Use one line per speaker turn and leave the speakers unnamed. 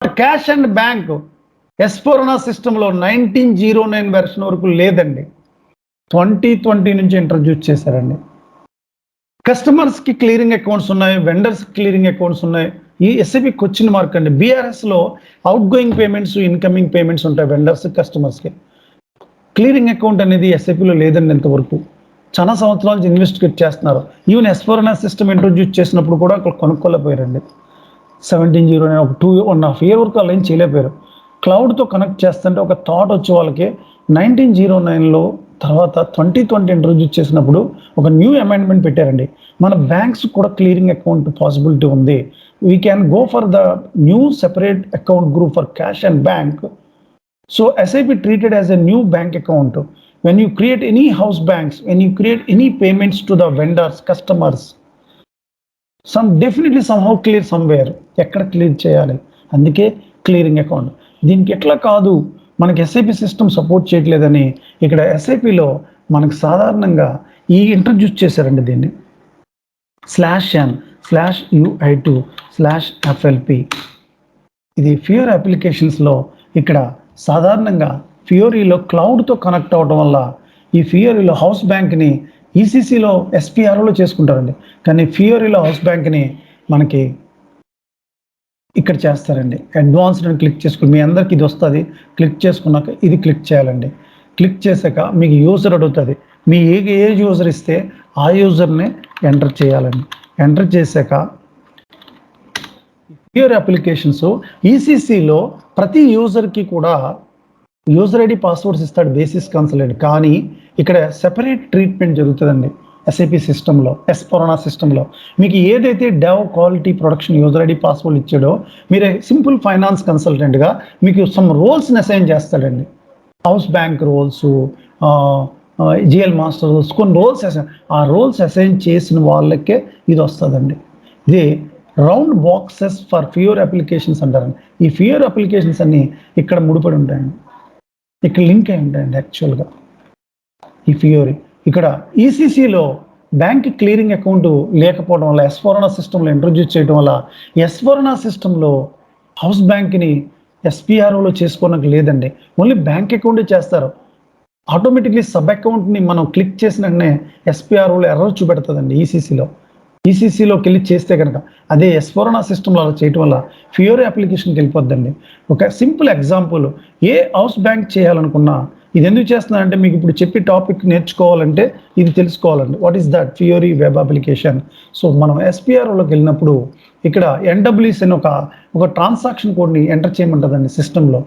Cash and bank S4 HANA సిస్టంలో 1909 version వరకు లేదండి. 2020 నుంచి ఇంట్రడ్యూస్ చేశారండి. కస్టమర్స్కి క్లియరింగ్ అకౌంట్స్ ఉన్నాయి, వెండర్స్ క్లియరింగ్ అకౌంట్స్ ఉన్నాయి. ఈ SAP క్వశ్చన్ మార్క్ అండి. BRSలో out going payments, incoming payments ఉంటాయి వెండర్స్, కస్టమర్స్కి. క్లియరింగ్ అకౌంట్ అనేది SAPలో లేదండి ఇంతవరకు. చాలా సంవత్సరాల నుంచి ఇన్వెస్టిగేట్ చేస్తున్నారు. Even S4 HANA system introduce చేసినప్పుడు కూడా అక్కడ కొనుక్కోలేకపోయారండి. 1709 ఒక 2.5 year వరకు వాళ్ళు ఏం చేయలేకపోయారు. క్లౌడ్తో కనెక్ట్ చేస్తుంటే ఒక థాట్ వచ్చే వాళ్ళకి 1909లో తర్వాత 2020 ఇంట్రడ్యూస్ చేసినప్పుడు ఒక న్యూ అమెండ్మెంట్ పెట్టారండి. మన బ్యాంక్స్ కూడా క్లియరింగ్ అకౌంట్ పాసిబిలిటీ ఉంది. We can go for the new separate account group for cash and bank. So SAP treated as a new bank account. When you create any house banks, when you create any payments to the vendors, customers, definitely somehow clear somewhere. ఎక్కడ clear చేయాలి, అందుకే clearing account. దీనికి ఎట్లా కాదు, మనకి SAP system support చేయట్లేదని ఇక్కడ SAPలో మనకు సాధారణంగా ఈ ఇంట్రడ్యూస్ చేశారండి దీన్ని. /n/UI2/FLP. ఇది ఫ్యూర్ అప్లికేషన్స్లో ఇక్కడ సాధారణంగా ఫియోరీలో క్లౌడ్తో కనెక్ట్ అవ్వడం వల్ల ఈ ఫియోరీలో హౌస్ బ్యాంక్ని ECCలో SPRలో చేసుకుంటారండి. కానీ ఫియోరీలో హౌస్ బ్యాంక్ని మనకి ఇక్కడ చేస్తారండి. అడ్వాన్స్డ్ అని క్లిక్ చేసుకుని మీ అందరికి ఇది వస్తుంది. క్లిక్ చేసుకున్నాక ఇది క్లిక్ చేయాలండి. క్లిక్ చేశాక మీకు యూజర్ అడుగుతుంది. మీ ఏ యూజర్ ఇస్తే ఆ యూజర్ని ఎంటర్ చేయాలండి. ఎంటర్ చేశాక ఫియోర్ అప్లికేషన్స్ ECCలో ప్రతి యూజర్కి కూడా యూజర్ ఐడి పాస్వర్డ్స్ ఇస్తాడు బేసిస్ కన్సల్టెంట్. కానీ ఇక్కడ సెపరేట్ ట్రీట్మెంట్ జరుగుతుందండి SAP సిస్టంలో, S4 HANA సిస్టంలో. మీకు ఏదైతే dev quality production user ID password ఇచ్చాడో మీరు సింపుల్ ఫైనాన్స్ కన్సల్టెంట్గా మీకు సమ్ రోల్స్ని అసైన్ చేస్తాడండి. House bank roles, GL master roles, కొన్ని రోల్స్ అసైన్. ఆ రోల్స్ అసైన్ చేసిన వాళ్ళకే ఇది వస్తుందండి. ఇది round boxes for Fiori applications అంటారండి. ఈ ఫ్యూర్ అప్లికేషన్స్ అన్నీ ఇక్కడ ముడిపడి ఉంటాయండి, ఇక్కడ లింక్ అయి ఉంటాయండి. యాక్చువల్గా ఈ ఫ్యూరీ ఇక్కడ ECCలో బ్యాంక్ క్లియరింగ్ అకౌంట్ లేకపోవడం వల్ల S4 HANA సిస్టంలో ఇంట్రడ్యూస్ చేయడం వల్ల S4 HANA సిస్టంలో హౌస్ బ్యాంక్ని SPRలో చేసుకోవడానికి లేదండి. ఓన్లీ బ్యాంక్ అకౌంటే చేస్తారు. ఆటోమేటిక్లీ సబ్ అకౌంట్ని మనం క్లిక్ చేసిన వెంటనే SPRలో ఎర్రర్ చూపెడుతుందండి. ECCలోకి వెళ్ళి చేస్తే కనుక అదే S4 HANA సిస్టంలో అలా చేయడం వల్ల ఫ్యూరీ అప్లికేషన్కి వెళ్ళిపోద్దండి. ఒక సింపుల్ ఎగ్జాంపుల్, ఏ హౌస్ బ్యాంక్ చేయాలనుకున్నా ఇది ఎందుకు చేస్తున్నానంటే మీకు ఇప్పుడు చెప్పి టాపిక్ నేర్చుకోవాలంటే ఇది తెలుసుకోవాలండి. What is that Fiori web application. So మనం SPRలోకి వెళ్ళినప్పుడు ఇక్కడ NWC అని ఒక ట్రాన్సాక్షన్ కోడ్ని ఎంటర్ చేయమంటుందండి సిస్టంలో.